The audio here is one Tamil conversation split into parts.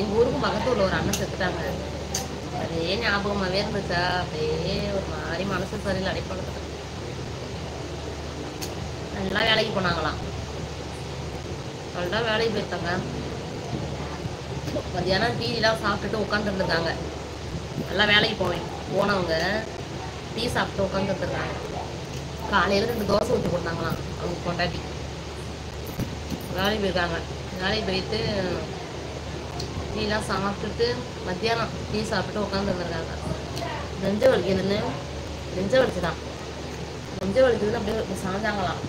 எங்கள் ஊருக்கும் பக்கத்துல ஒரு அண்ணன் செத்துட்டாங்க. அதே ஞாபகமாகவே இருந்துச்சா, அப்படியே ஒரு மாதிரி மனசு சரியில்லை அடிப்படத்தில். நல்லா வேலைக்கு போனாங்களாம், நல்லா வேலைக்கு போயிருக்காங்க. மத்தியானம் டீலாம் சாப்பிட்டுட்டு உட்காந்துருந்துருக்காங்க. நல்லா வேலைக்கு போனவங்க டீ சாப்பிட்டு உட்காந்துருந்துருக்காங்க. காலையில் 2 தோசை ஊற்றி கொடுத்தாங்களாம் அவங்க கொண்டாட்டி. வேலைக்கு போயிருக்காங்க. வேலைக்கு போயிட்டு டீலாம் சாப்பிட்டுட்டு மத்தியானம் டீ சாப்பிட்டு உட்காந்துருந்துருக்காங்க. நெஞ்ச வலிக்குதுன்னு நெஞ்ச வலிச்சுதான் நெஞ்ச வலிக்குதுன்னு அப்படியே சாஞ்சாங்களாம்.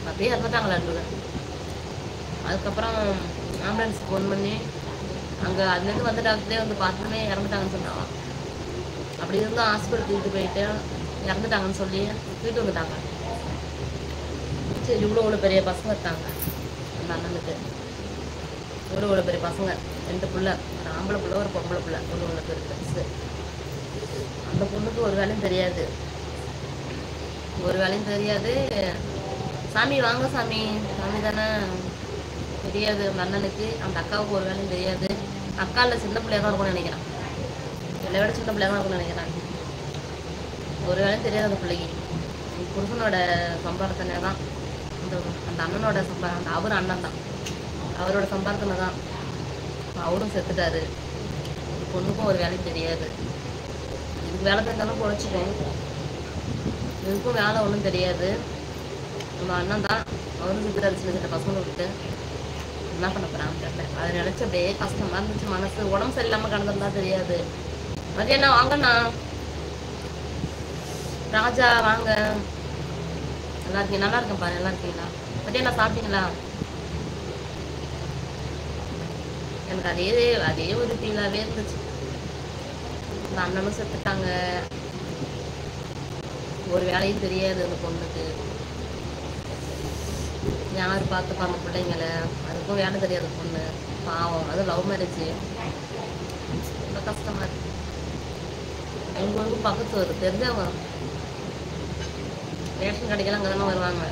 அப்படியே இறந்துட்டாங்களான்னு. அதுக்கப்புறம் ஆம்புலன்ஸ் ஃபோன் பண்ணி அங்கே அதுலேருந்து வந்த டாக்டரே வந்து பார்த்துமே இறந்துட்டாங்கன்னு சொன்னாங்களாம். அப்படி இருந்தும் ஹாஸ்பிட்டல் தூக்கிட்டு போயிட்டு இறந்துட்டாங்கன்னு சொல்லி தூக்கிட்டு வந்துட்டாங்க. சரி, இவ்வளோ பெரிய பசங்க இருக்காங்க அந்த அண்ணனுக்கு. இவ்வளோ பெரிய பசங்க, 2 பிள்ளை, ஒரு ஆம்பளை பிள்ளை ஒரு பொம்பளை பிள்ளை, இவ்வளோ பெருசு. அந்த பொண்ணுக்கு ஒரு வேலையும் தெரியாது, ஒரு வேலையும் தெரியாது. சாமி வாங்க சாமி, சாமி தானே தெரியாது அந்த அண்ணனுக்கு. அந்த அக்காவுக்கு ஒரு வேலையும் தெரியாது. அக்காவில் சின்ன பிள்ளையா தான் இருக்கும்னு நினைக்கிறேன், என்னை விட சின்ன பிள்ளையா தான் இருக்கும்னு நினைக்கிறேன். ஒரு வேலையும் தெரியாது அந்த பிள்ளைக்கு. புருஷனோட சம்பாரத்தனை தான் அந்த அண்ணனோட அந்த அவர் அண்ணன் தான், அவரோட சம்பாரத்தனை தான். அவரும் செத்துட்டாரு. பொண்ணுக்கும் ஒரு வேலையும் தெரியாது. இதுக்கு வேலை தெரிஞ்சாலும் பொழைச்சிக்கும், இதுக்கும் வேலை ஒன்றும் தெரியாது. நம்ம அண்ணன் தான், அவரும் செத்துட்டாரு சின்ன சின்ன பசங்களை விட்டு. என்ன பண்ண போறான்னு தெரியல. அதை நினைச்சு அப்படியே கஷ்டமா இருந்துச்சு மனசு. உடம்பு சரியில்லாம கிடந்திருந்தா தெரியாது. மதியம் வாங்கண்ணா, ராஜா வாங்க. நல்லா இருக்கீங்க? நல்லா இருக்கேன் பாரு, நல்லா இருக்கீங்களா? மதியம் சாப்பிட்டீங்களா? எனக்கு அதே ஒரு ஃபீலாகவே இருந்துச்சு. அந்த அண்ணனும் செத்துட்டாங்க, ஒரு வேலையும் தெரியாது அந்த பொண்ணுக்கு. யார் பார்த்துப்பா அந்த பிள்ளைங்களை? அதுக்கும் வேலை தெரியாது பொண்ணு, பாவம். அது லவ் மேரேஜ், ரொம்ப கஷ்டமா இருக்கு. எங்கள் ஊருக்கு பக்கத்து வரும், தெரிஞ்சவங்க. ரேஷன் கடைக்கெல்லாம் அங்கே தானே வருவாங்க.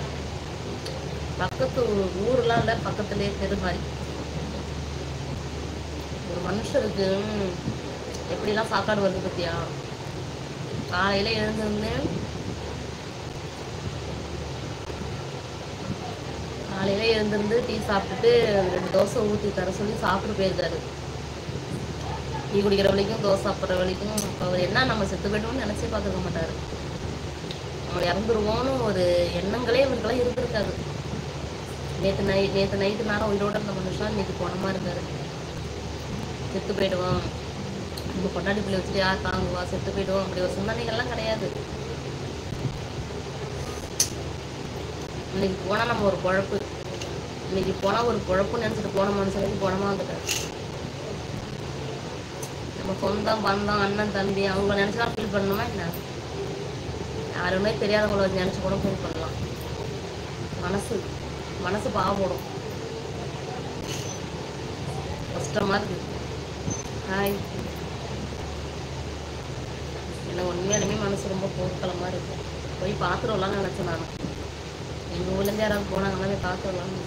பக்கத்து ஊர்லாம் இல்லை, பக்கத்துலேயே தெரு மாதிரி. ஒரு மனுஷருக்கு எப்படிலாம் சாப்பாடு வருது பத்தியா? காலையில எழுந்திருந்தேன், காலையில எழுந்திருந்து டீ சாப்பிட்டுட்டு 2 தோசை ஊற்றி தர சொல்லி சாப்பிட்டு போயிருக்காரு. டீ குடிக்கிற வரைக்கும், தோசை சாப்பிட்ற வரைக்கும். அவர் என்ன நம்ம செத்து போய்ட்டோம்னு நினைச்சே பார்த்துக்க மாட்டாரு. நம்ம இறந்துருவோன்னு ஒரு எண்ணங்களே இவருக்கெல்லாம் இருந்திருக்காது. நேற்று நைட்டு நேரம் உயிரோட இருந்த மனுஷன் இன்னைக்கு போனமா இருக்காரு. செத்து போயிடுவோம், நம்ம கொண்டாடி பிள்ளை வச்சுட்டு யார் தாங்குவா, செத்து போயிடுவோம், அப்படி ஒரு சிந்தனைகள்லாம் கிடையாது. இன்னைக்கு போனா நம்ம ஒரு குழப்பு, இன்னைக்கு போனா ஒரு குழப்புன்னு நினைச்சிட்டு போன மனுஷனுக்கு போனமா வந்துட்டாரு. நம்ம சொந்தம் பந்தம் அண்ணன் தம்பி அவங்க நினைச்சுதான் ஃபீல் பண்ணணுமா என்ன? யாருமே தெரியாதவங்கள நினைச்சு கூட ஃபீல் பண்ணலாம். மனசு பாவப்படும், கஷ்டமா இருக்கு. ஹாய், எனக்கு உண்மையாலுமே மனசு ரொம்ப போர்க்களமா இருக்கு. போய் பார்த்துடலாம்னு நினைச்சேன் நான். எங்க ஊர்லேருந்து யாராவது போனாங்கன்னா போய் பார்த்துடலாம்னு.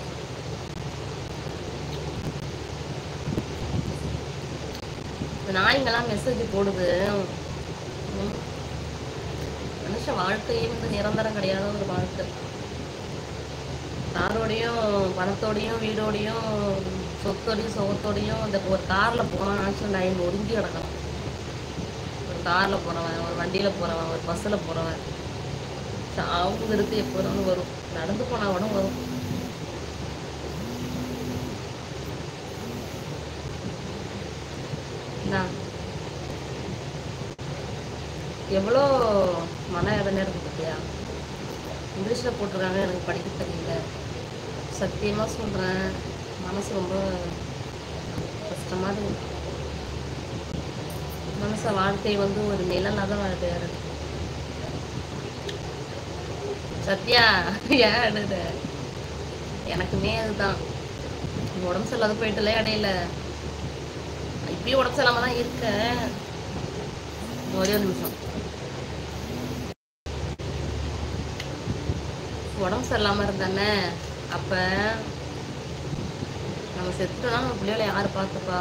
நாய்ங்கெல்லாம் மெசேஜ் போடுது. மனுஷ வாழ்க்கையே நிரந்தரம் கிடையாத ஒரு வாழ்க்கை. காரோடையும் பணத்தோடையும் வீடோடையும் சொத்தோடையும் சுகத்தோடையும் இந்த ஒரு கார்ல போனான் ஆக்சிடென்ட் ஆகி ஒதுங்கி கிடக்கலாம். ஒரு கார்ல போறவன், ஒரு வண்டியில போறவன், ஒரு பஸ்ஸில் போறவன், சாவுங்கிறது எப்போதும் வரும். நடந்து போனா கூட வரும். எவ்வளோ மன வேதனை இருக்கு பார்த்தியா? இங்கிலீஷில் போட்டிருக்காங்க, எனக்கு படிக்க தெரியல. சத்தியமாக சொல்கிறேன், மனசு ரொம்ப கஷ்டமாக இருக்கு. மனச வாழ்க்கை ஒரு நிழலாக தான் வாழ்க்கையாக இருக்கு. சத்யா ஏன் அழுத? எனக்குமே அதுதான். உடம்பு சரியில்லாத போயிட்டுல இடையில, இப்பயும் உடம்பு சரியில்லாம தான் இருக்கேன். ஒரே ஒரு நிமிஷம். உடம்பு சரியில்லாம இருந்தானே, அப்ப நம்ம செத்துட்டோம்னா நம்ம பிள்ளைகளை யாரு பார்த்துப்பா?